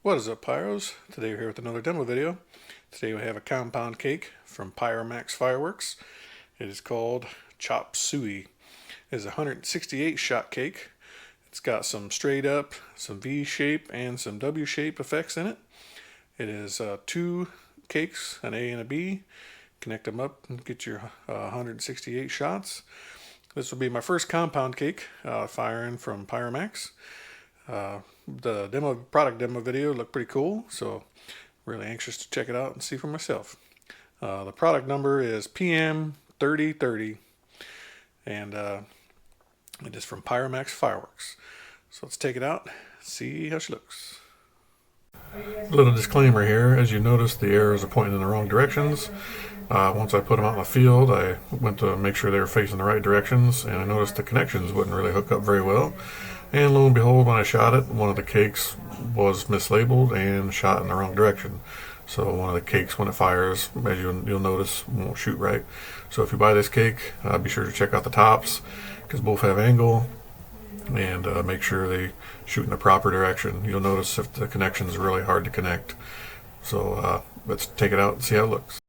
What is up, Pyros? Today we're here with another demo video. Today we have a compound cake from Pyromax Fireworks. It is called Chopsuey. It is a 168 shot cake. It's got some straight up, some V shape, and some W shape effects in it. It is two cakes, an A and a B. Connect them up and get your 168 shots. This will be my first compound cake firing from Pyromax. The product demo video looked pretty cool, so really anxious to check it out and see for myself. The product number is PM3030, and it is from Pyromax Fireworks. So let's take it out, see how she looks. A little disclaimer here: as you notice, the arrows are pointing in the wrong directions. Once I put them out in the field, I went to make sure they were facing the right directions, and I noticed the connections wouldn't really hook up very well. And lo and behold, when I shot it, one of the cakes was mislabeled and shot in the wrong direction. So one of the cakes, when it fires, as you'll notice, won't shoot right. So if you buy this cake, be sure to check out the tops, because both have angle, and make sure they shoot in the proper direction. You'll notice if the connection is really hard to connect. So let's take it out and see how it looks.